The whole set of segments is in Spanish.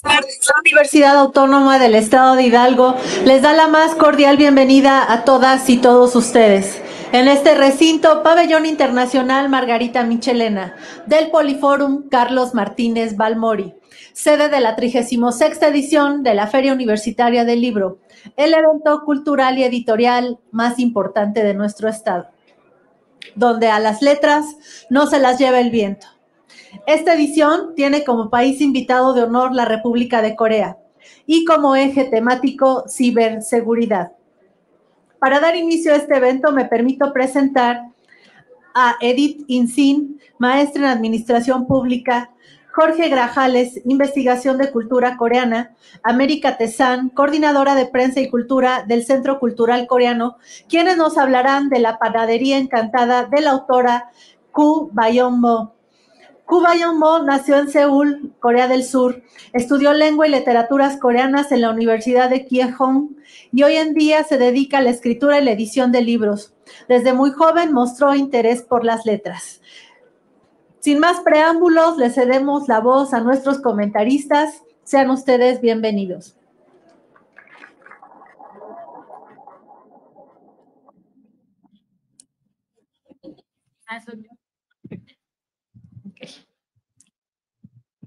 La Universidad Autónoma del Estado de Hidalgo les da la más cordial bienvenida a todas y todos ustedes en este recinto Pabellón Internacional Margarita Michelena del Poliforum Carlos Martínez Balmori, sede de la 36ª edición de la Feria Universitaria del Libro, el evento cultural y editorial más importante de nuestro estado, donde a las letras no se las lleva el viento. Esta edición tiene como país invitado de honor la República de Corea y como eje temático ciberseguridad. Para dar inicio a este evento me permito presentar a Edith Insin, maestra en Administración Pública, Jorge Grajales, Investigación de Cultura Coreana, América Tezán, coordinadora de Prensa y Cultura del Centro Cultural Coreano, quienes nos hablarán de la panadería encantada de la autora Koo Bayong-mo. Koo Bayong-mo nació en Seúl, Corea del Sur, estudió lengua y literaturas coreanas en la Universidad de Kyehong y hoy en día se dedica a la escritura y la edición de libros. Desde muy joven mostró interés por las letras. Sin más preámbulos, le cedemos la voz a nuestros comentaristas. Sean ustedes bienvenidos.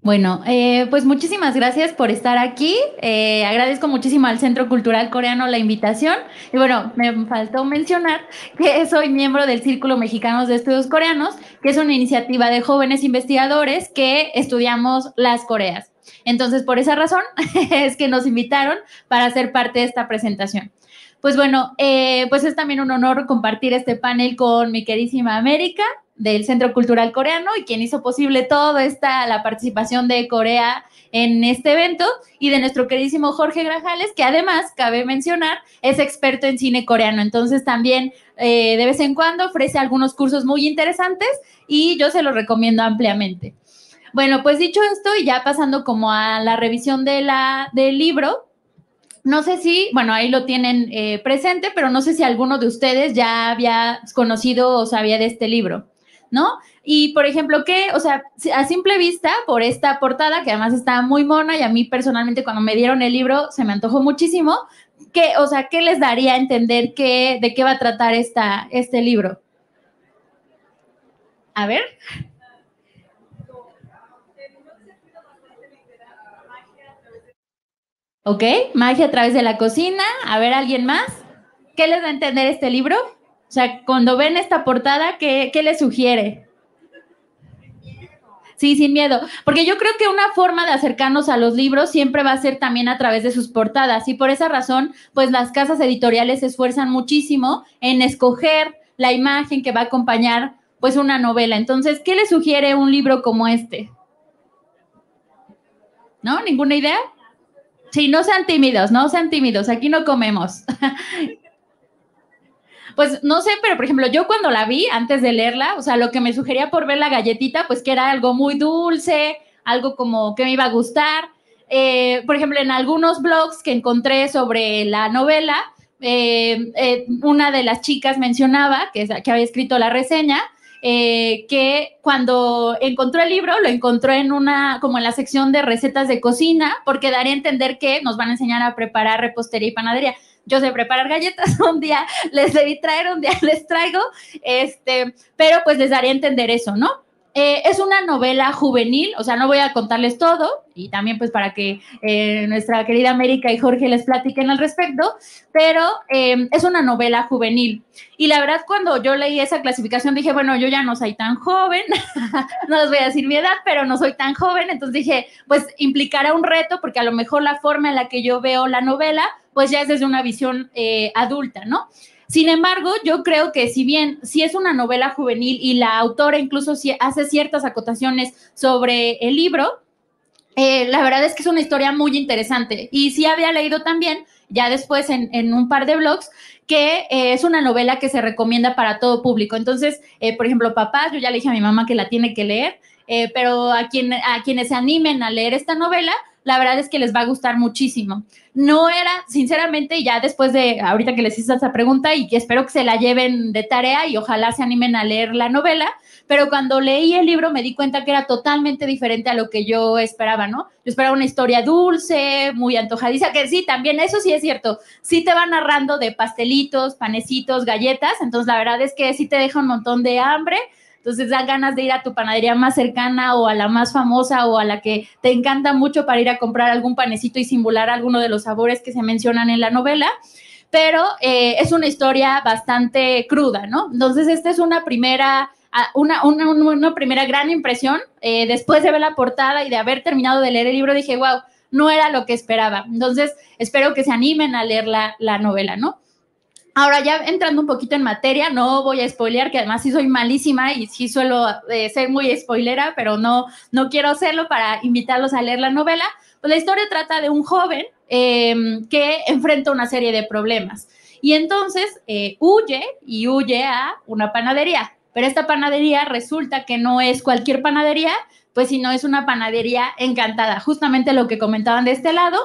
Bueno, pues muchísimas gracias por estar aquí. Agradezco muchísimo al Centro Cultural Coreano la invitación. Y bueno, me faltó mencionar que soy miembro del Círculo Mexicano de Estudios Coreanos, que es una iniciativa de jóvenes investigadores que estudiamos las Coreas. Entonces, por esa razón es que nos invitaron para ser parte de esta presentación. Pues bueno, pues es también un honor compartir este panel con mi queridísima América del Centro Cultural Coreano y quien hizo posible toda la participación de Corea en este evento, y de nuestro queridísimo Jorge Grajales, que además, cabe mencionar, es experto en cine coreano. Entonces también de vez en cuando ofrece algunos cursos muy interesantes y yo se los recomiendo ampliamente. Bueno, pues dicho esto y ya pasando como a la revisión del libro, no sé si, bueno, ahí lo tienen presente, pero no sé si alguno de ustedes ya había conocido o sabía de este libro, ¿no? Y, por ejemplo, o sea, a simple vista, por esta portada, que además está muy mona, y a mí personalmente cuando me dieron el libro se me antojó muchísimo, o sea, ¿qué les daría a entender de qué va a tratar este libro? A ver. Ok, magia a través de la cocina. A ver, ¿alguien más? ¿Qué les da a entender este libro? O sea, cuando ven esta portada, ¿qué les sugiere? Sí, sin miedo, porque yo creo que una forma de acercarnos a los libros siempre va a ser también a través de sus portadas, y por esa razón, pues las casas editoriales se esfuerzan muchísimo en escoger la imagen que va a acompañar pues una novela. Entonces, ¿qué les sugiere un libro como este? ¿No? ¿Ninguna idea? Sí, no sean tímidos, aquí no comemos. Pues no sé, pero por ejemplo, yo cuando la vi, antes de leerla, o sea, lo que me sugería por ver la galletita, pues que era algo muy dulce, algo como que me iba a gustar. Por ejemplo, en algunos blogs que encontré sobre la novela, una de las chicas mencionaba, que había escrito la reseña, que cuando encontró el libro, lo encontró como en la sección de recetas de cocina, porque daría a entender que nos van a enseñar a preparar repostería y panadería. Yo sé preparar galletas, un día les debí traer, un día les traigo, pero pues les daría a entender eso, ¿no? Es una novela juvenil, o sea, no voy a contarles todo, y también pues para que nuestra querida América y Jorge les platiquen al respecto, pero es una novela juvenil. Y la verdad, cuando yo leí esa clasificación, dije, bueno, yo ya no soy tan joven, no les voy a decir mi edad, pero no soy tan joven, entonces dije, pues implicará un reto, porque a lo mejor la forma en la que yo veo la novela, pues ya es desde una visión adulta, ¿no? Sin embargo, yo creo que si bien sí es una novela juvenil y la autora incluso hace ciertas acotaciones sobre el libro, La verdad es que es una historia muy interesante y sí había leído también, ya después en un par de blogs, que es una novela que se recomienda para todo público. Entonces, por ejemplo, papás, yo ya le dije a mi mamá que la tiene que leer, pero a quienes se animen a leer esta novela, la verdad es que les va a gustar muchísimo. No era, sinceramente, ya después de ahorita que les hice esa pregunta y que espero que se la lleven de tarea y ojalá se animen a leer la novela, pero cuando leí el libro me di cuenta que era totalmente diferente a lo que yo esperaba, ¿no? Yo esperaba una historia dulce, muy antojadiza, que sí, también eso sí es cierto, sí te va narrando de pastelitos, panecitos, galletas, entonces la verdad es que sí te deja un montón de hambre, entonces dan ganas de ir a tu panadería más cercana o a la más famosa o a la que te encanta mucho para ir a comprar algún panecito y simular alguno de los sabores que se mencionan en la novela, pero es una historia bastante cruda, ¿no? Entonces esta es una primera gran impresión. Después de ver la portada y de haber terminado de leer el libro, dije, wow, no era lo que esperaba. Entonces, espero que se animen a leer la novela, ¿no? Ahora ya entrando un poquito en materia, no voy a spoilear, que además sí soy malísima y sí suelo ser muy spoilera, pero no quiero hacerlo para invitarlos a leer la novela. Pues la historia trata de un joven que enfrenta una serie de problemas y entonces huye a una panadería, pero esta panadería resulta que no es cualquier panadería, pues sino es una panadería encantada, justamente lo que comentaban de este lado.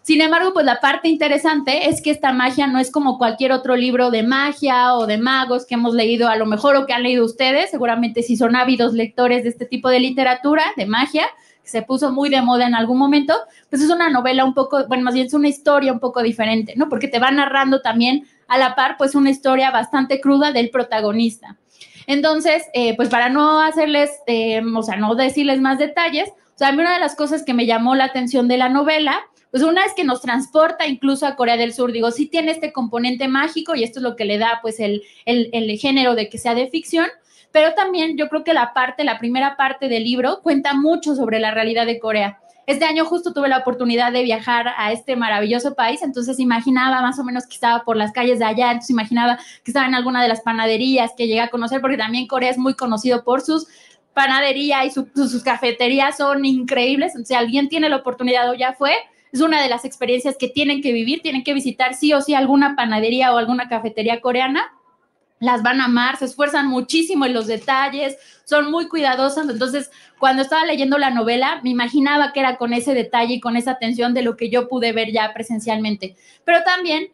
Sin embargo, pues la parte interesante es que esta magia no es como cualquier otro libro de magia o de magos que hemos leído a lo mejor o que han leído ustedes, seguramente si son ávidos lectores de este tipo de literatura, de magia, que se puso muy de moda en algún momento, pues es una novela un poco, bueno, más bien es una historia un poco diferente, ¿no? Porque te va narrando también a la par, pues una historia bastante cruda del protagonista. Entonces, pues para no hacerles, o sea, no decirles más detalles, o sea, a mí una de las cosas que me llamó la atención de la novela, pues una es que nos transporta incluso a Corea del Sur, digo, sí tiene este componente mágico y esto es lo que le da pues el género de que sea de ficción, pero también yo creo que la primera parte del libro cuenta mucho sobre la realidad de Corea. Este año justo tuve la oportunidad de viajar a este maravilloso país, entonces imaginaba más o menos que estaba por las calles de allá, entonces imaginaba que estaba en alguna de las panaderías que llegué a conocer, porque también Corea es muy conocido por sus panaderías y sus cafeterías son increíbles, si alguien tiene la oportunidad o ya fue, es una de las experiencias que tienen que vivir, tienen que visitar sí o sí alguna panadería o alguna cafetería coreana, las van a amar, se esfuerzan muchísimo en los detalles, son muy cuidadosas, entonces cuando estaba leyendo la novela me imaginaba que era con ese detalle y con esa atención de lo que yo pude ver ya presencialmente, pero también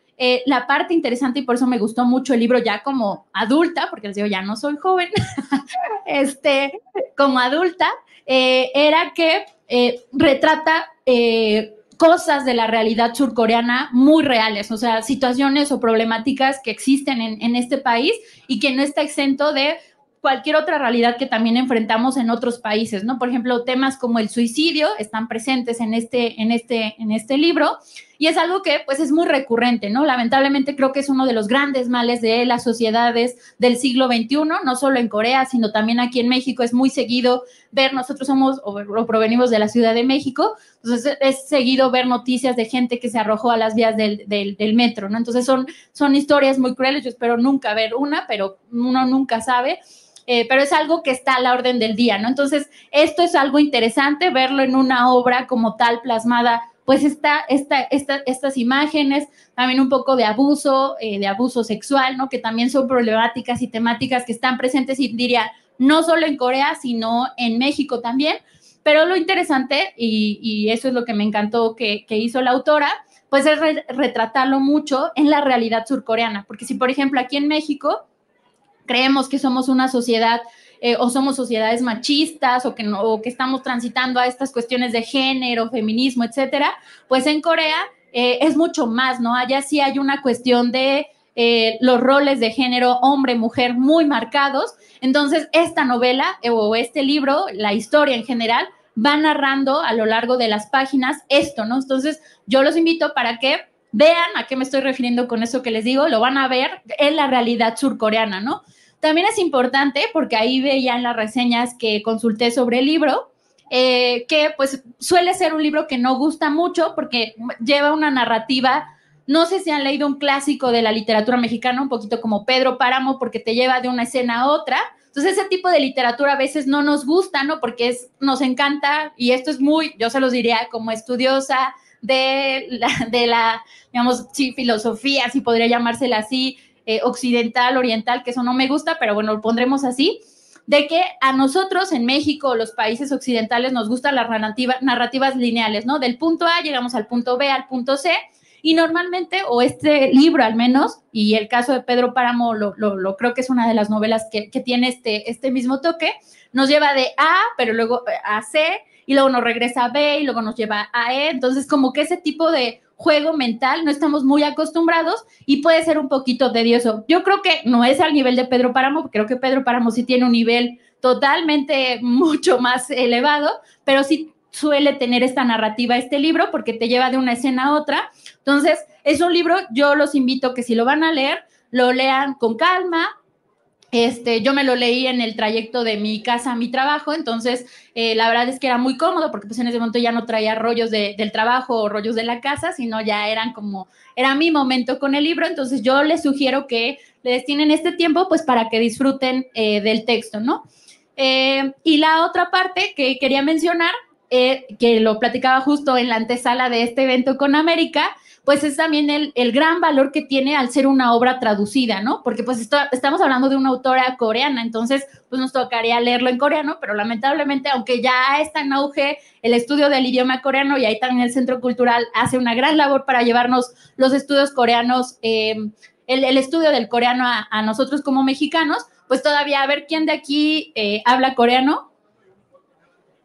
la parte interesante y por eso me gustó mucho el libro ya como adulta, porque les digo, ya no soy joven, como adulta, era que retrata cosas de la realidad surcoreana muy reales, o sea, situaciones o problemáticas que existen en este país y que no está exento de cualquier otra realidad que también enfrentamos en otros países, ¿no? Por ejemplo, temas como el suicidio están presentes en este libro y es algo que pues es muy recurrente, ¿no? Lamentablemente creo que es uno de los grandes males de las sociedades del siglo XXI, no solo en Corea, sino también aquí en México es muy seguido ver, nosotros somos o provenimos de la Ciudad de México, entonces es seguido ver noticias de gente que se arrojó a las vías del metro, ¿no? Entonces son historias muy crueles, yo espero nunca ver una, pero uno nunca sabe. Pero es algo que está a la orden del día, ¿no? Entonces, esto es algo interesante, verlo en una obra como tal plasmada, pues estas imágenes, también un poco de abuso sexual, ¿no? Que también son problemáticas y temáticas que están presentes, y diría, no solo en Corea, sino en México también. Pero lo interesante, y eso es lo que me encantó que hizo la autora, pues es retratarlo mucho en la realidad surcoreana. Porque si, por ejemplo, aquí en México creemos que somos una sociedad o somos sociedades machistas o que estamos transitando a estas cuestiones de género, feminismo, etcétera, pues en Corea es mucho más, ¿no? Allá sí hay una cuestión de los roles de género hombre-mujer muy marcados. Entonces, esta novela o este libro, la historia en general, va narrando a lo largo de las páginas esto, ¿no? Entonces, yo los invito para que vean a qué me estoy refiriendo con eso que les digo, lo van a ver en la realidad surcoreana, ¿no? También es importante, porque ahí veía en las reseñas que consulté sobre el libro, que pues suele ser un libro que no gusta mucho porque lleva una narrativa, no sé si han leído un clásico de la literatura mexicana, un poquito como Pedro Páramo, porque te lleva de una escena a otra, Entonces, ese tipo de literatura a veces no nos gusta, ¿no? Porque nos encanta, y esto es muy, yo se los diría como estudiosa de la digamos, sí, filosofía, si podría llamársela así, occidental, oriental, que eso no me gusta, pero bueno, lo pondremos así, de que a nosotros en México, los países occidentales, nos gustan las narrativas lineales, ¿no? Del punto A llegamos al punto B, al punto C, y normalmente, o este libro al menos, y el caso de Pedro Páramo, lo creo que es una de las novelas que tiene este mismo toque, nos lleva de A, pero luego a C, y luego nos regresa a B, y luego nos lleva a E, entonces como que ese tipo de juego mental no estamos muy acostumbrados y puede ser un poquito tedioso. Yo creo que no es al nivel de Pedro Páramo, creo que Pedro Páramo sí tiene un nivel totalmente mucho más elevado, pero sí suele tener esta narrativa, este libro, porque te lleva de una escena a otra. Entonces, es un libro, yo los invito que si lo van a leer, lo lean con calma. Yo me lo leí en el trayecto de mi casa a mi trabajo, entonces la verdad es que era muy cómodo porque pues en ese momento ya no traía rollos del trabajo o rollos de la casa, sino ya era mi momento con el libro, entonces yo les sugiero que le destinen este tiempo pues para que disfruten del texto, ¿no? Y la otra parte que quería mencionar, que lo platicaba justo en la antesala de este evento con América, pues es también el gran valor que tiene al ser una obra traducida, ¿no? Porque pues estamos hablando de una autora coreana, entonces pues nos tocaría leerlo en coreano, pero lamentablemente, aunque ya está en auge el estudio del idioma coreano y ahí también el Centro Cultural hace una gran labor para llevarnos los estudios coreanos, el estudio del coreano a nosotros como mexicanos, pues todavía a ver quién de aquí habla coreano.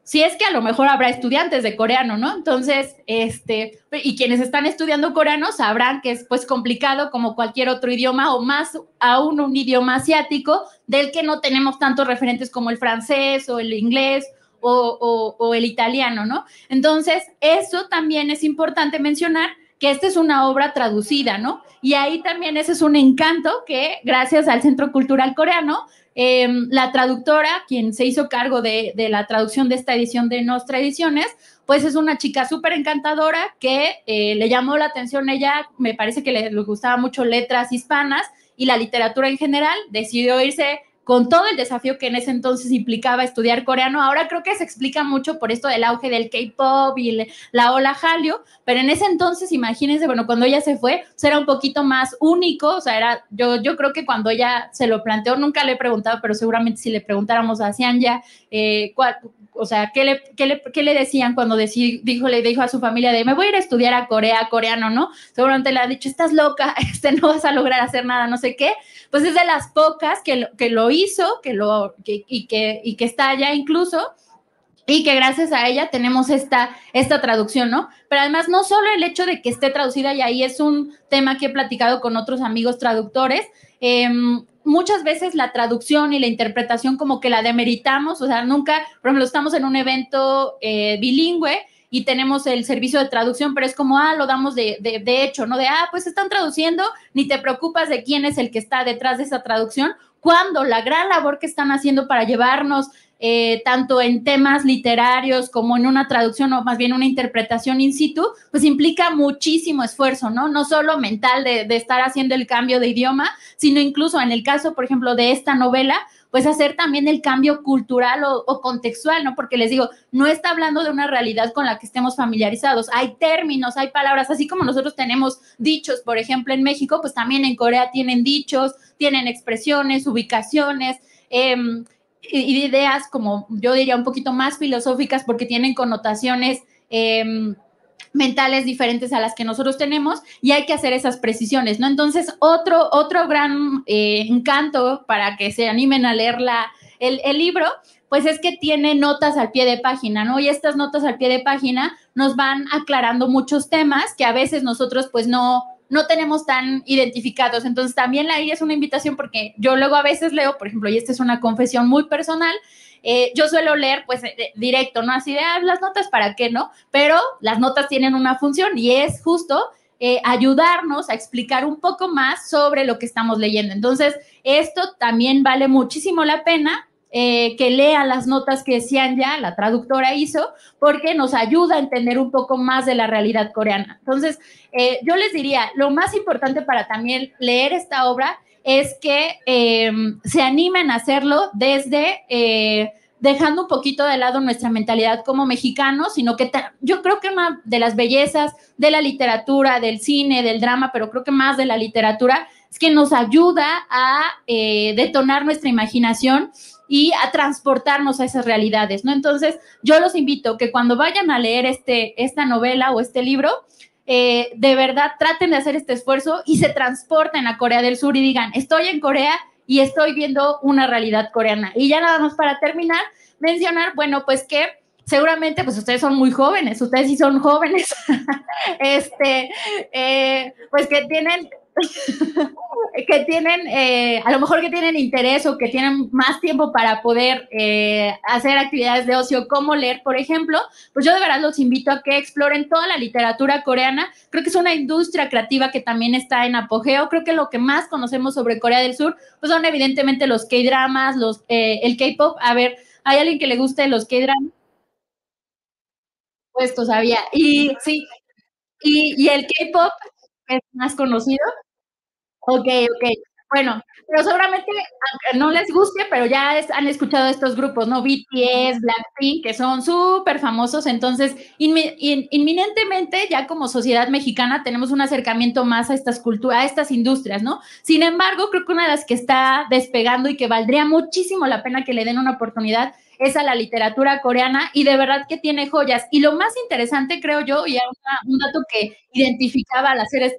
Si es que a lo mejor habrá estudiantes de coreano, ¿no? Entonces, y quienes están estudiando coreano sabrán que es pues complicado como cualquier otro idioma o más aún un idioma asiático del que no tenemos tantos referentes como el francés o el inglés o el italiano, ¿no? Entonces, eso también es importante mencionar que esta es una obra traducida, ¿no? Y ahí también ese es un encanto que gracias al Centro Cultural Coreano, la traductora, quien se hizo cargo de la traducción de esta edición de Nostra Ediciones, pues es una chica súper encantadora que le llamó la atención. Ella, me parece que le gustaba mucho letras hispanas y la literatura en general, decidió irse con todo el desafío que en ese entonces implicaba estudiar coreano. Ahora creo que se explica mucho por esto del auge del K-pop y la ola Hallyu, pero en ese entonces, imagínense, bueno, cuando ella se fue, pues era un poquito más único, o sea, yo creo que cuando ella se lo planteó, nunca le he preguntado, pero seguramente si le preguntáramos a Xianya, o sea, ¿qué le decían cuando le dijo a su familia de me voy a ir a estudiar a Corea, coreano, ¿no? Seguramente le ha dicho, estás loca, no vas a lograr hacer nada, no sé qué. Pues es de las pocas que lo hizo, y que está allá incluso, y que gracias a ella tenemos esta traducción, ¿no? Pero además no solo el hecho de que esté traducida, y ahí es un tema que he platicado con otros amigos traductores, muchas veces la traducción y la interpretación como que la demeritamos, o sea, nunca, por ejemplo, estamos en un evento bilingüe y tenemos el servicio de traducción, pero es como, lo damos de hecho, ¿no? Pues están traduciendo, ni te preocupas de quién es el que está detrás de esa traducción, cuando la gran labor que están haciendo para llevarnos tanto en temas literarios como en una traducción o más bien una interpretación in situ, pues implica muchísimo esfuerzo, ¿no? No solo mental de estar haciendo el cambio de idioma, sino incluso en el caso, por ejemplo, de esta novela, pues hacer también el cambio cultural o contextual, ¿no? Porque les digo, no está hablando de una realidad con la que estemos familiarizados. Hay términos, hay palabras, así como nosotros tenemos dichos, por ejemplo, en México, pues también en Corea tienen dichos, tienen expresiones, ubicaciones, y ideas como yo diría un poquito más filosóficas porque tienen connotaciones mentales diferentes a las que nosotros tenemos y hay que hacer esas precisiones, ¿no? Entonces, otro gran encanto para que se animen a leer el libro, pues es que tiene notas al pie de página, ¿no? Y estas notas al pie de página nos van aclarando muchos temas que a veces nosotros pues no tenemos tan identificados. Entonces, también ahí es una invitación porque yo luego a veces leo, por ejemplo, y esta es una confesión muy personal, yo suelo leer pues directo, ¿no? Así de, las notas, ¿para qué, no? Pero las notas tienen una función y es justo ayudarnos a explicar un poco más sobre lo que estamos leyendo. Entonces, esto también vale muchísimo la pena que lean las notas que Xianya, la traductora, hizo, porque nos ayuda a entender un poco más de la realidad coreana. Entonces, yo les diría, lo más importante para también leer esta obra es que se animen a hacerlo desde dejando un poquito de lado nuestra mentalidad como mexicanos, sino que yo creo que una de las bellezas de la literatura, del cine, del drama, pero creo que más de la literatura, es que nos ayuda a detonar nuestra imaginación y a transportarnos a esas realidades, ¿no? Entonces, yo los invito que cuando vayan a leer esta novela o este libro, de verdad traten de hacer este esfuerzo y se transporten a Corea del Sur y digan, estoy en Corea y estoy viendo una realidad coreana. Y ya nada más para terminar, mencionar, bueno, pues que seguramente pues ustedes son muy jóvenes, ustedes sí son jóvenes, pues que tienen a lo mejor que tienen interés o que tienen más tiempo para poder hacer actividades de ocio, como leer, por ejemplo, pues yo de verdad los invito a que exploren toda la literatura coreana. Creo que es una industria creativa que también está en apogeo. Creo que lo que más conocemos sobre Corea del Sur, pues son evidentemente los K-dramas, el K-pop. A ver, ¿hay alguien que le guste los K-dramas? Pues todavía. Y sí, y el K-pop es más conocido. Ok, ok. Bueno, pero seguramente, aunque no les guste, pero ya han escuchado estos grupos, ¿no? BTS, Blackpink, que son súper famosos. Entonces, inminentemente, ya como sociedad mexicana, tenemos un acercamiento más a estas culturas, a estas industrias, ¿no? Sin embargo, creo que una de las que está despegando y que valdría muchísimo la pena que le den una oportunidad es a la literatura coreana, y de verdad que tiene joyas. Y lo más interesante, creo yo, y un dato que identificaba al hacer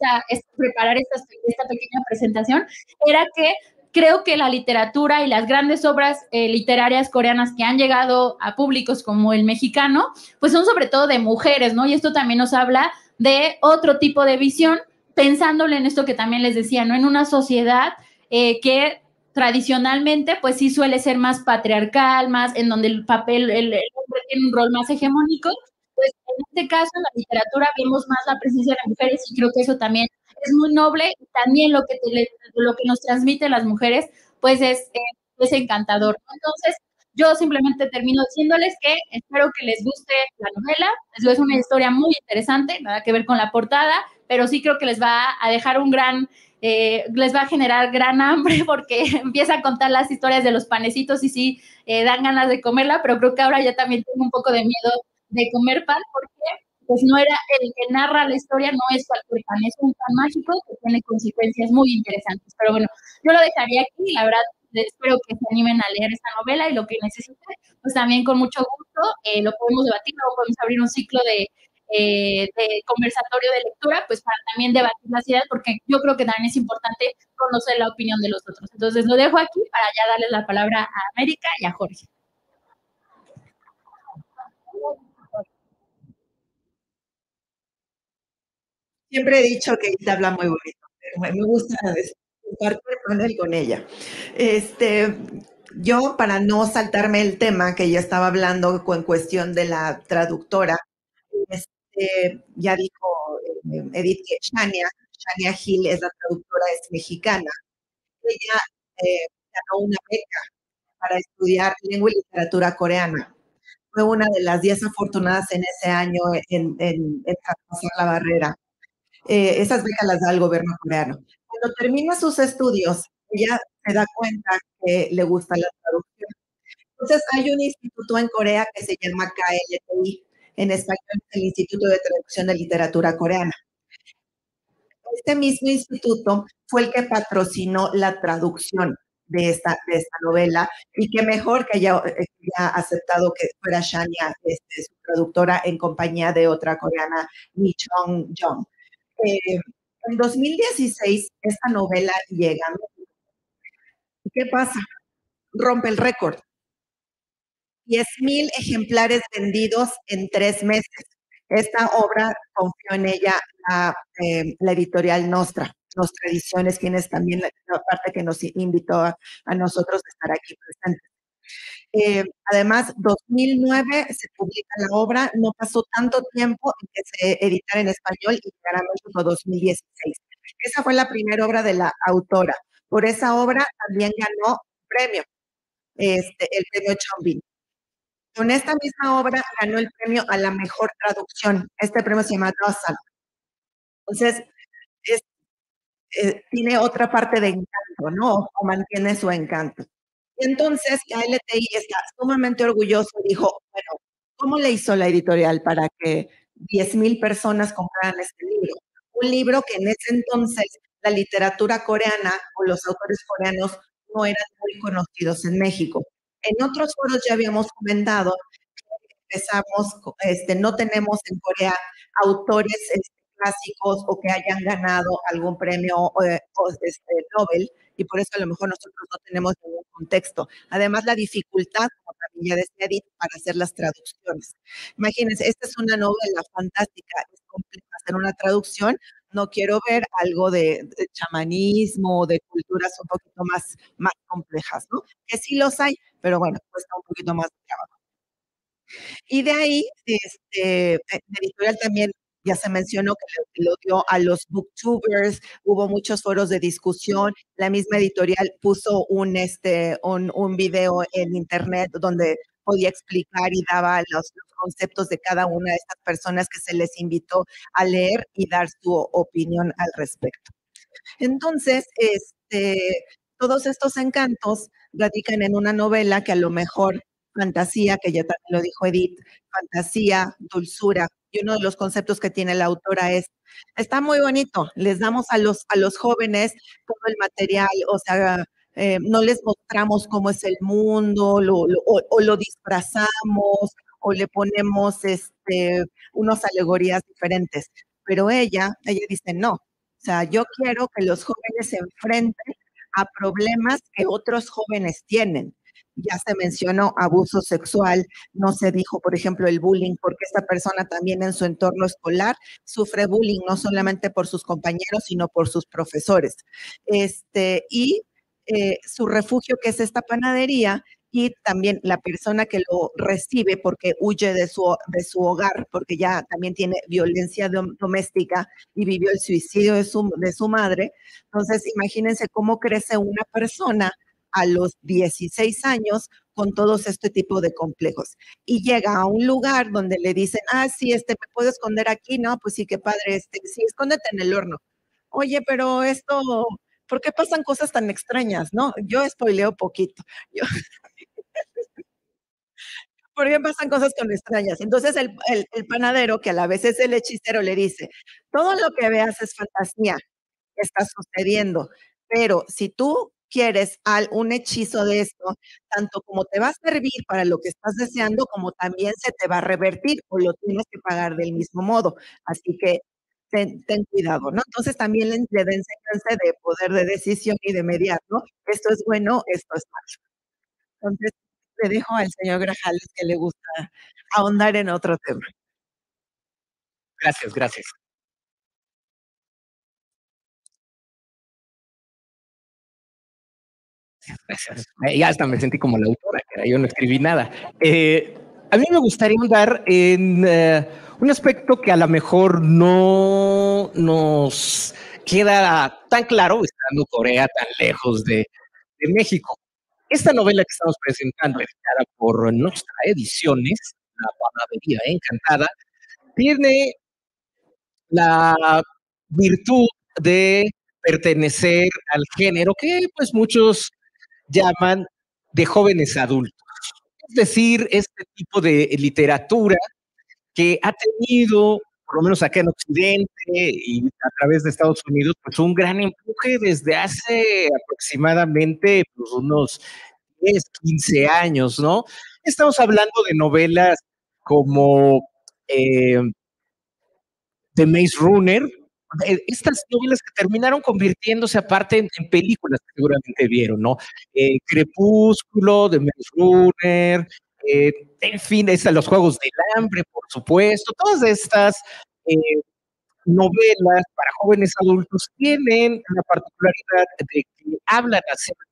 preparar esta pequeña presentación, era que creo que la literatura y las grandes obras literarias coreanas que han llegado a públicos como el mexicano, pues son sobre todo de mujeres, ¿no? Y esto también nos habla de otro tipo de visión, pensándole en esto que también les decía, ¿no? En una sociedad que tradicionalmente, pues sí suele ser más patriarcal, más en donde el hombre tiene un rol más hegemónico. Pues en este caso, en la literatura vemos más la presencia de las mujeres, y creo que eso también es muy noble, y también lo que nos transmiten las mujeres, pues es encantador, ¿no? Entonces, yo simplemente termino diciéndoles que espero que les guste la novela. Es una historia muy interesante, nada que ver con la portada, pero sí creo que les va a dejar les va a generar gran hambre, porque empieza a contar las historias de los panecitos y sí, dan ganas de comerla, pero creo que ahora ya también tengo un poco de miedo de comer pan, porque pues no era el que narra la historia, no es cualquier pan, es un pan mágico que tiene consecuencias muy interesantes. Pero bueno, yo lo dejaría aquí. La verdad, espero que se animen a leer esta novela, y lo que necesiten, pues también con mucho gusto lo podemos debatir, luego podemos abrir un ciclo de conversatorio de lectura, pues para también debatir las ideas, porque yo creo que también es importante conocer la opinión de los otros. Entonces lo dejo aquí para ya darles la palabra a América y a Jorge. Siempre he dicho que ella habla muy bonito. Me gusta compartir con él con ella. Este, yo, para no saltarme el tema que ya estaba hablando con cuestión de la traductora, ya dijo Edith que Shania Hill es la traductora, es mexicana. Ella ganó una beca para estudiar lengua y literatura coreana. Fue una de las 10 afortunadas en ese año en traspasar la barrera. Esas becas las da el gobierno coreano. Cuando termina sus estudios, ella se da cuenta que le gusta la traducción. Entonces, hay un instituto en Corea que se llama KLTI, en español es el Instituto de Traducción de Literatura Coreana. Este mismo instituto fue el que patrocinó la traducción de esta novela, y qué mejor que haya aceptado que fuera Shania su traductora, en compañía de otra coreana, Mi Chong Jong. En 2016, esta novela llega. ¿Qué pasa? Rompe el récord. 10,000 ejemplares vendidos en 3 meses. Esta obra confió en ella la editorial Nostra Ediciones, quienes también la parte que nos invitó a nosotros a estar aquí presentes. Además, 2009 se publica la obra, no pasó tanto tiempo en que se editara en español, y llegara a México 2016. Esa fue la primera obra de la autora. Por esa obra también ganó un premio, el premio Chonbin. Con esta misma obra ganó el premio a la mejor traducción. Este premio se llama Dawson. Entonces, tiene otra parte de encanto, ¿no? O mantiene su encanto. Y entonces la LTI está sumamente orgulloso y dijo, bueno, ¿cómo le hizo la editorial para que 10,000 personas compraran este libro? Un libro que en ese entonces la literatura coreana o los autores coreanos no eran muy conocidos en México. En otros foros ya habíamos comentado que no tenemos en Corea autores clásicos o que hayan ganado algún premio Nobel, y por eso a lo mejor nosotros no tenemos ningún contexto. Además, la dificultad, como también ya decía Edith, para hacer las traducciones. Imagínense, esta es una novela fantástica, es compleja hacer una traducción. No quiero ver algo de chamanismo, de culturas un poquito más complejas, ¿no? Que sí los hay, pero bueno, cuesta un poquito más de trabajo. Y de ahí, la editorial también ya se mencionó que lo dio a los booktubers, hubo muchos foros de discusión, la misma editorial puso un video en internet donde podía explicar y daba los conceptos de cada una de estas personas que se les invitó a leer y dar su opinión al respecto. Entonces, todos estos encantos radican en una novela que a lo mejor fantasía, que ya también lo dijo Edith, fantasía, dulzura, y uno de los conceptos que tiene la autora está muy bonito, les damos a los jóvenes todo el material, o sea, no les mostramos cómo es el mundo, o lo disfrazamos, o le ponemos unas alegorías diferentes, pero ella dice, no, o sea, yo quiero que los jóvenes se enfrenten a problemas que otros jóvenes tienen. Ya se mencionó abuso sexual, no se dijo, por ejemplo, el bullying, porque esta persona también en su entorno escolar sufre bullying, no solamente por sus compañeros, sino por sus profesores. Su refugio, que es esta panadería, y también la persona que lo recibe porque huye de su hogar, porque ya también tiene violencia doméstica y vivió el suicidio de su madre. Entonces, imagínense cómo crece una persona a los 16 años con todos este tipo de complejos. Y llega a un lugar donde le dicen, sí, me puedo esconder aquí, no, pues sí, qué padre, sí, escóndete en el horno. Oye, pero esto, ¿por qué pasan cosas tan extrañas, no? Yo spoileo poquito. ¿Por qué pasan cosas tan extrañas? Entonces el panadero, que a la vez es el hechicero, le dice, todo lo que veas es fantasía, está sucediendo, pero si tú quieres un hechizo de esto, tanto como te va a servir para lo que estás deseando, como también se te va a revertir o lo tienes que pagar del mismo modo. Así que ten cuidado, ¿no? Entonces también le da enseñanza de poder de decisión y de mediar, ¿no? Esto es bueno, esto es malo. Entonces, le dejo al señor Grajales que le gusta ahondar en otro tema. Gracias, gracias. Gracias. Ya hasta me sentí como la autora, que yo no escribí nada. A mí me gustaría ahondar en un aspecto que a lo mejor no nos queda tan claro, estando Corea tan lejos de México. Esta novela que estamos presentando, editada por Nostra Ediciones, La Panadería Encantada, tiene la virtud de pertenecer al género que pues muchos llaman de jóvenes adultos. Es decir, este tipo de literatura que ha tenido, por lo menos acá en Occidente y a través de Estados Unidos, pues un gran empuje desde hace aproximadamente pues, unos 10, 15 años, ¿no? Estamos hablando de novelas como The Maze Runner, estas novelas que terminaron convirtiéndose aparte en películas que seguramente vieron, ¿no? Crepúsculo, The Maze Runner, en fin, Los Juegos del Hambre, por supuesto, todas estas novelas para jóvenes adultos tienen la particularidad de que hablan acerca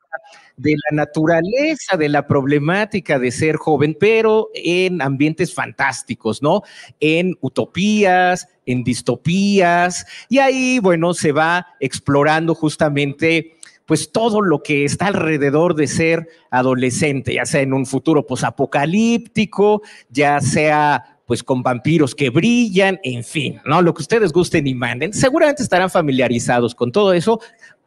de la naturaleza, de la problemática de ser joven, pero en ambientes fantásticos, ¿no? En utopías, en distopías, y ahí, bueno, se va explorando justamente pues todo lo que está alrededor de ser adolescente, ya sea en un futuro posapocalíptico, ya sea pues con vampiros que brillan, en fin, ¿no? Lo que ustedes gusten y manden. Seguramente estarán familiarizados con todo eso,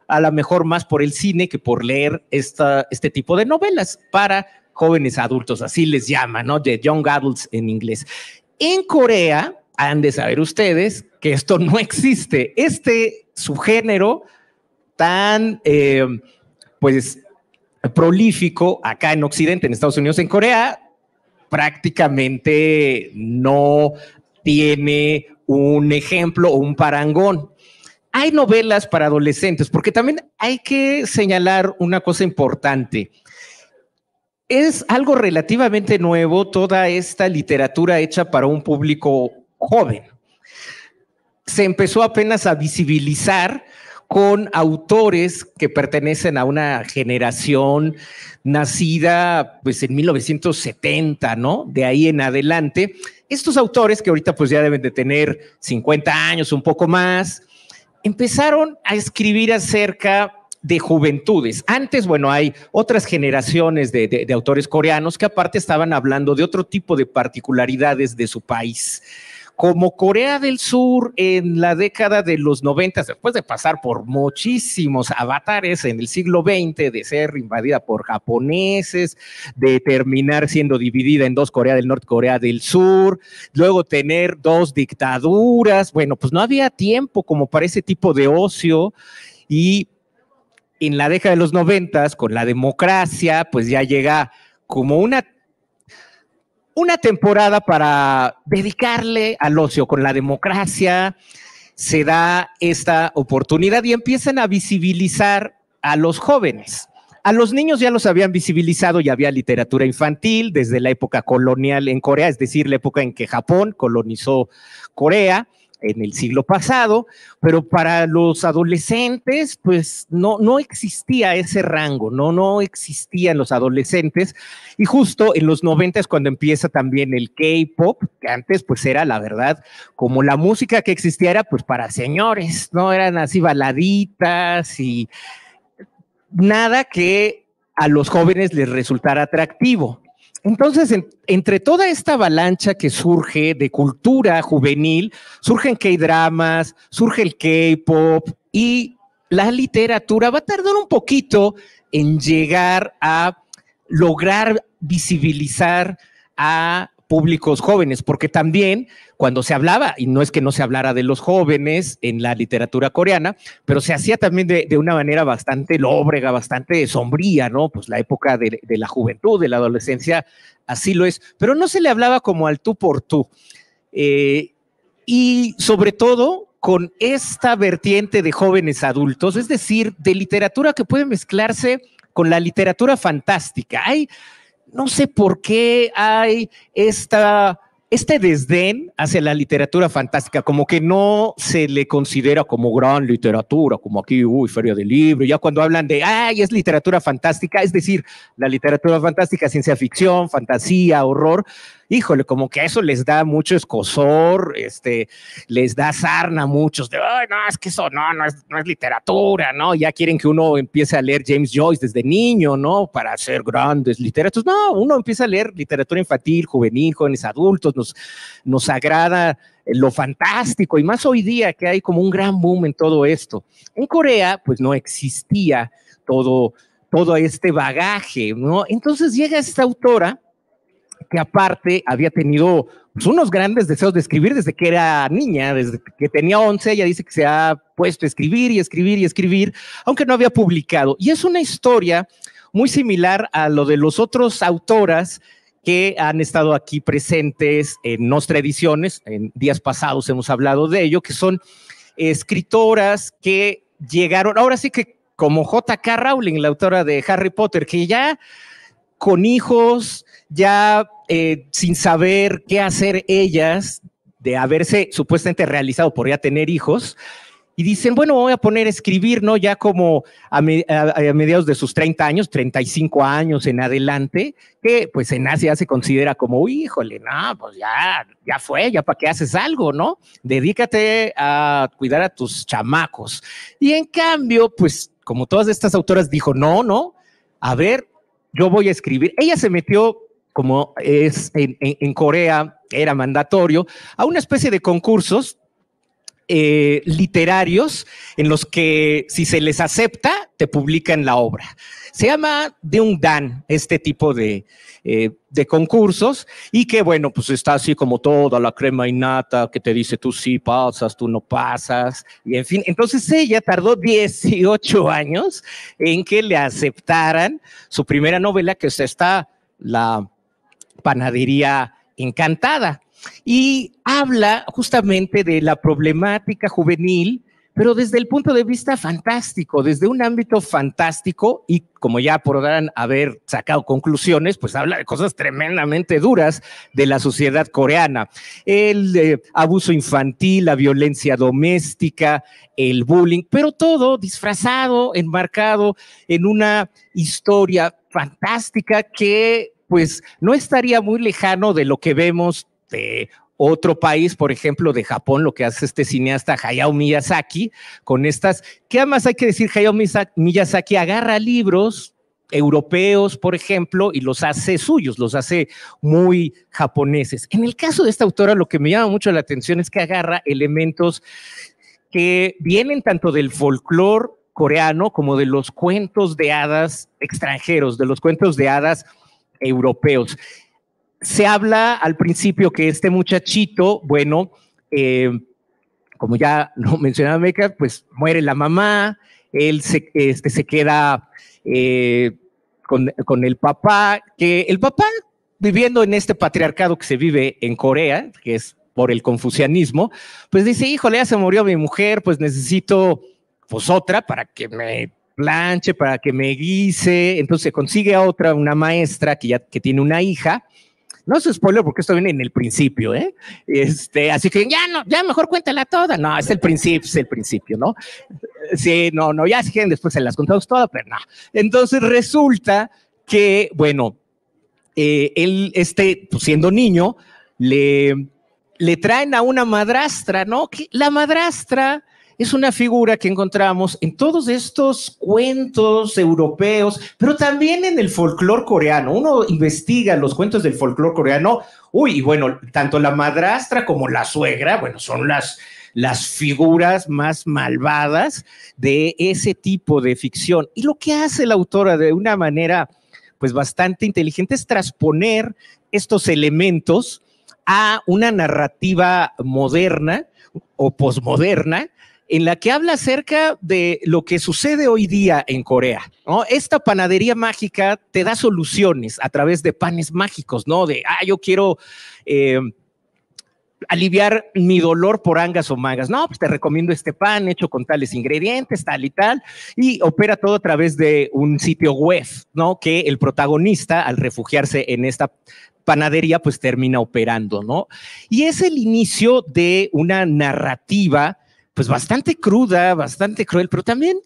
a lo mejor más por el cine que por leer este tipo de novelas para jóvenes adultos, así les llaman, ¿no? De young adults en inglés. En Corea, han de saber ustedes que esto no existe. Este subgénero tan, pues, prolífico acá en Occidente, en Estados Unidos, en Corea, prácticamente no tiene un ejemplo o un parangón. Hay novelas para adolescentes, porque también hay que señalar una cosa importante. Es algo relativamente nuevo toda esta literatura hecha para un público joven. Se empezó apenas a visibilizar con autores que pertenecen a una generación nacida pues en 1970, ¿no? De ahí en adelante. Estos autores que ahorita pues ya deben de tener 50 años, un poco más, empezaron a escribir acerca de juventudes. Antes, bueno, hay otras generaciones de autores coreanos que aparte estaban hablando de otro tipo de particularidades de su país. Como Corea del Sur en la década de los 90, después de pasar por muchísimos avatares en el siglo XX, de ser invadida por japoneses, de terminar siendo dividida en dos, Corea del Norte, Corea del Sur, luego tener dos dictaduras, bueno, pues no había tiempo como para ese tipo de ocio, y en la década de los 90, con la democracia, pues ya llega como una temporada para dedicarle al ocio. Con la democracia se da esta oportunidad y empiezan a visibilizar a los jóvenes. A los niños ya los habían visibilizado, ya había literatura infantil desde la época colonial en Corea, es decir, la época en que Japón colonizó Corea en el siglo pasado, pero para los adolescentes, pues no existía ese rango, no existían los adolescentes, y justo en los 90 es cuando empieza también el K-pop, que antes pues era la verdad, como la música que existía era pues para señores, ¿no? Eran así baladitas y nada que a los jóvenes les resultara atractivo. Entonces, entre toda esta avalancha que surge de cultura juvenil, surgen K-dramas, surge el K-pop, y la literatura va a tardar un poquito en llegar a lograr visibilizar a públicos jóvenes, porque también cuando se hablaba, y no es que no se hablara de los jóvenes en la literatura coreana, pero se hacía también de una manera bastante lóbrega, bastante sombría, ¿no? Pues la época de la juventud, de la adolescencia, así lo es, pero no se le hablaba como al tú por tú. Y sobre todo con esta vertiente de jóvenes adultos, es decir, de literatura que puede mezclarse con la literatura fantástica. No sé por qué hay este desdén hacia la literatura fantástica, como que no se le considera como gran literatura, como aquí, Feria del Libro, ya cuando hablan de, es literatura fantástica, es decir, la literatura fantástica, ciencia ficción, fantasía, horror, híjole, como que a eso les da mucho escozor, les da sarna a muchos, de, no, es que eso no es literatura, ¿no? Ya quieren que uno empiece a leer James Joyce desde niño, ¿no? Para ser grandes literatos. No, uno empieza a leer literatura infantil, juvenil, jóvenes adultos, nos agrada lo fantástico, y más hoy día que hay como un gran boom en todo esto. En Corea, pues no existía todo este bagaje, ¿no? Entonces llega esta autora que aparte había tenido pues, unos grandes deseos de escribir desde que era niña, desde que tenía 11, ella dice que se ha puesto a escribir y escribir y escribir, aunque no había publicado. Y es una historia muy similar a lo de los otros autoras que han estado aquí presentes en Nostra Ediciones, en días pasados hemos hablado de ello, que son escritoras que llegaron, ahora sí que como J.K. Rowling, la autora de Harry Potter, que ya con hijos, ya sin saber qué hacer ellas, de haberse supuestamente realizado por ya tener hijos, y dicen, bueno, voy a poner a escribir, ¿no? Ya como a mediados de sus 30 años, 35 años en adelante, que pues en Asia se considera como, híjole, no, pues ya fue, ya para qué haces algo, ¿no? Dedícate a cuidar a tus chamacos. Y en cambio, pues como todas estas autoras dijo, no, a ver, yo voy a escribir. Ella se metió como es en Corea, era mandatorio, a una especie de concursos literarios en los que si se les acepta, te publican la obra. Se llama Deungdan, este tipo de concursos, y que bueno, pues está así como toda la crema innata que te dice tú sí pasas, tú no pasas, y en fin. Entonces ella tardó 18 años en que le aceptaran su primera novela, que es esta, La panadería encantada. Y habla justamente de la problemática juvenil, pero desde el punto de vista fantástico, desde un ámbito fantástico, y como ya podrán haber sacado conclusiones, pues habla de cosas tremendamente duras de la sociedad coreana. El abuso infantil, la violencia doméstica, el bullying, pero todo disfrazado, enmarcado en una historia fantástica que pues no estaría muy lejano de lo que vemos de otro país, por ejemplo, de Japón, lo que hace este cineasta Hayao Miyazaki, con estas, que además hay que decir, Hayao Miyazaki agarra libros europeos, por ejemplo, y los hace suyos, los hace muy japoneses. En el caso de esta autora, lo que me llama mucho la atención es que agarra elementos que vienen tanto del folclore coreano como de los cuentos de hadas extranjeros, de los cuentos de hadas europeos. Se habla al principio que este muchachito, bueno, como ya lo mencionaba Meca, pues muere la mamá, él se queda con el papá, que el papá viviendo en este patriarcado que se vive en Corea, que es por el confucianismo, pues dice, híjole, ya se murió mi mujer, pues necesito pues otra para que me planche, para que me guise. Entonces consigue a otra, una maestra que tiene una hija. No es spoiler porque esto viene en el principio, ¿eh? Así que ya mejor cuéntala toda. No, es el principio, ¿no? Sí, no, ya si quieren después se las contamos todas, pero no. Entonces resulta que, bueno, él, pues siendo niño, le traen a una madrastra, ¿no? Que la madrastra es una figura que encontramos en todos estos cuentos europeos, pero también en el folclore coreano. Uno investiga los cuentos del folclore coreano, y bueno, tanto la madrastra como la suegra, bueno, son las figuras más malvadas de ese tipo de ficción. Y lo que hace la autora de una manera pues bastante inteligente es transponer estos elementos a una narrativa moderna o posmoderna, en la que habla acerca de lo que sucede hoy día en Corea, ¿no? Esta panadería mágica te da soluciones a través de panes mágicos, ¿no? Yo quiero aliviar mi dolor por angas o mangas. No, pues te recomiendo este pan hecho con tales ingredientes, tal y tal, y opera todo a través de un sitio web, ¿no? Que el protagonista, al refugiarse en esta panadería, pues termina operando, ¿no? Y es el inicio de una narrativa pues bastante cruda, bastante cruel, pero también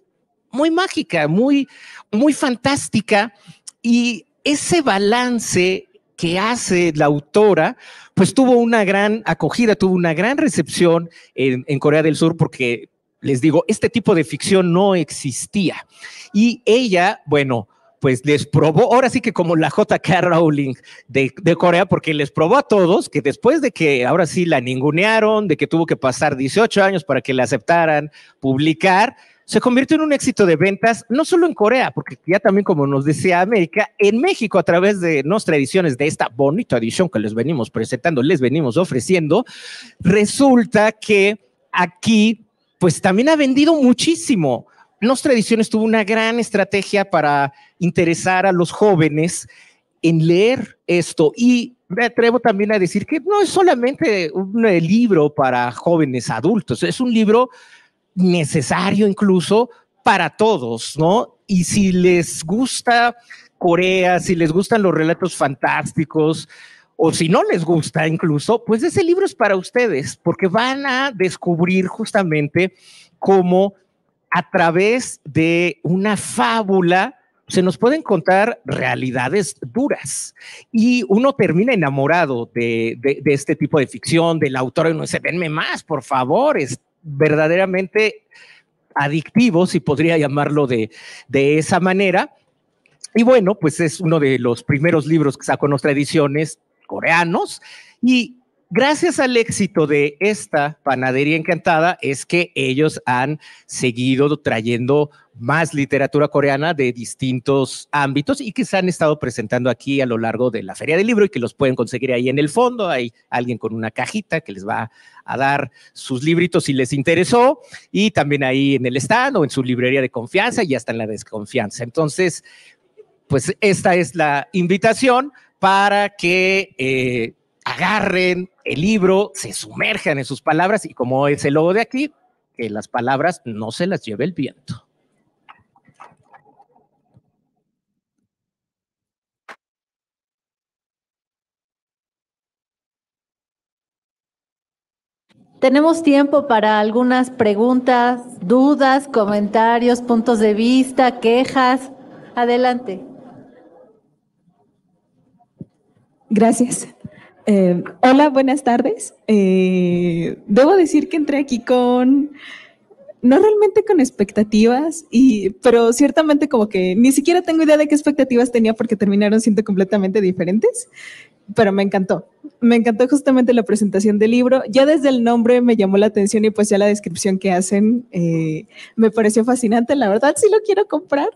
muy mágica, muy, muy fantástica, y ese balance que hace la autora, pues tuvo una gran acogida, tuvo una gran recepción en Corea del Sur, porque les digo, este tipo de ficción no existía, y ella, bueno, pues les probó, ahora sí que como la J.K. Rowling de Corea, porque les probó a todos que después de que ahora sí la ningunearon, de que tuvo que pasar 18 años para que la aceptaran publicar, se convirtió en un éxito de ventas, no solo en Corea, porque ya también, como nos decía América, en México, a través de nuestras ediciones, de esta bonita edición que les venimos presentando, les venimos ofreciendo, resulta que aquí, pues también ha vendido muchísimo. Nostra Ediciones tuvo una gran estrategia para interesar a los jóvenes en leer esto, y me atrevo también a decir que no es solamente un libro para jóvenes adultos, es un libro necesario incluso para todos, ¿no? Y si les gusta Corea, si les gustan los relatos fantásticos, o si no les gusta incluso, pues ese libro es para ustedes, porque van a descubrir justamente cómo a través de una fábula se nos pueden contar realidades duras, y uno termina enamorado de este tipo de ficción, del autor, y uno dice, denme más, por favor, es verdaderamente adictivo, si podría llamarlo de esa manera. Y bueno, pues es uno de los primeros libros que sacó Nuestra Ediciones coreanos, y gracias al éxito de esta Panadería Encantada es que ellos han seguido trayendo más literatura coreana de distintos ámbitos y que se han estado presentando aquí a lo largo de la Feria del Libro y que los pueden conseguir ahí en el fondo. Hay alguien con una cajita que les va a dar sus libritos si les interesó, y también ahí en el stand o en su librería de confianza y hasta en la desconfianza. Entonces, pues esta es la invitación para que agarren el libro, se sumerjan en sus palabras y, como es el logo de aquí, que las palabras no se las lleve el viento. Tenemos tiempo para algunas preguntas, dudas, comentarios, puntos de vista, quejas. Adelante. Gracias. Hola, buenas tardes. Debo decir que entré aquí no realmente con expectativas, pero ciertamente como que ni siquiera tengo idea de qué expectativas tenía porque terminaron siendo completamente diferentes, pero me encantó. Me encantó justamente la presentación del libro. Ya desde el nombre me llamó la atención y pues ya la descripción que hacen me pareció fascinante. La verdad sí lo quiero comprar.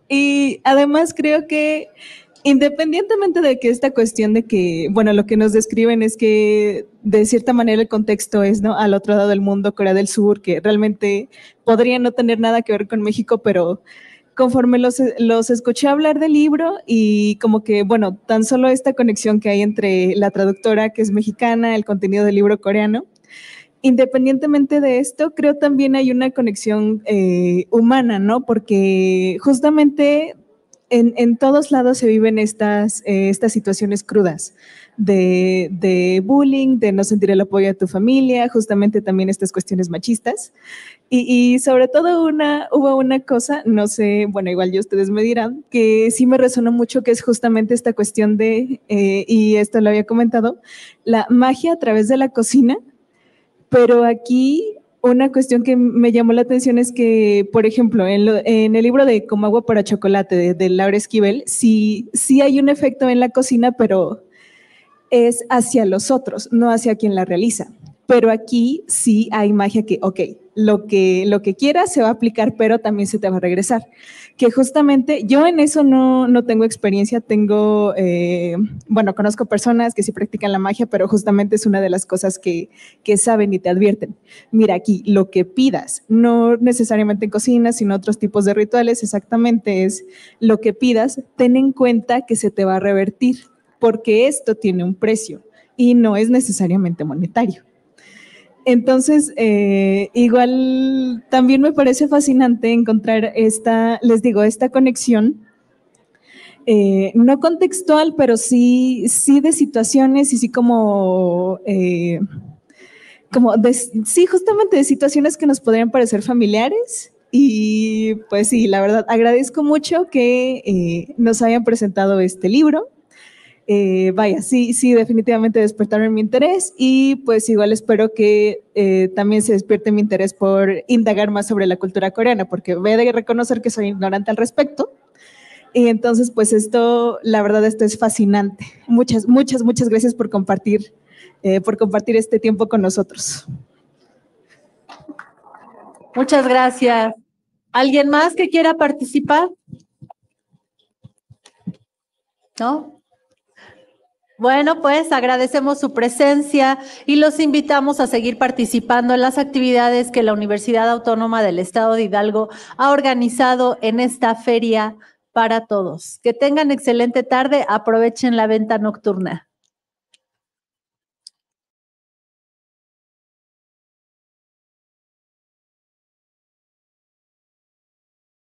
Y además creo que independientemente de que esta cuestión de que, bueno, lo que nos describen es que de cierta manera el contexto es, ¿no?, al otro lado del mundo, Corea del Sur, que realmente podría no tener nada que ver con México, pero conforme los escuché hablar del libro y como que, bueno, tan solo esta conexión que hay entre la traductora, que es mexicana, el contenido del libro coreano, independientemente de esto, creo también hay una conexión humana, ¿no? Porque justamente en todos lados se viven estas situaciones crudas de bullying, de no sentir el apoyo de tu familia, justamente también estas cuestiones machistas. Y sobre todo hubo una cosa, no sé, bueno, igual ya ustedes me dirán, que sí me resonó mucho, que es justamente esta cuestión de, y esto lo había comentado, la magia a través de la cocina, pero aquí una cuestión que me llamó la atención es que, por ejemplo, en el libro de Como agua para chocolate de Laura Esquivel, sí hay un efecto en la cocina, pero es hacia los otros, no hacia quien la realiza. Pero aquí sí hay magia que, ok, lo que quieras se va a aplicar, pero también se te va a regresar. Que justamente yo en eso no tengo experiencia, bueno, conozco personas que sí practican la magia, pero justamente es una de las cosas que saben y te advierten. Mira, aquí lo que pidas, no necesariamente en cocina, sino otros tipos de rituales, exactamente es lo que pidas, ten en cuenta que se te va a revertir, porque esto tiene un precio y no es necesariamente monetario. Entonces, igual también me parece fascinante encontrar esta conexión, no contextual, pero sí de situaciones y sí sí, justamente de situaciones que nos podrían parecer familiares. Y pues sí, la verdad, agradezco mucho que nos hayan presentado este libro. Vaya, sí, definitivamente despertaron mi interés y pues igual espero que también se despierte mi interés por indagar más sobre la cultura coreana, porque voy a reconocer que soy ignorante al respecto. Y entonces, pues la verdad, esto es fascinante. Muchas gracias por compartir este tiempo con nosotros. Muchas gracias. ¿Alguien más que quiera participar? ¿No? Bueno, pues agradecemos su presencia y los invitamos a seguir participando en las actividades que la Universidad Autónoma del Estado de Hidalgo ha organizado en esta feria para todos. Que tengan excelente tarde, aprovechen la venta nocturna.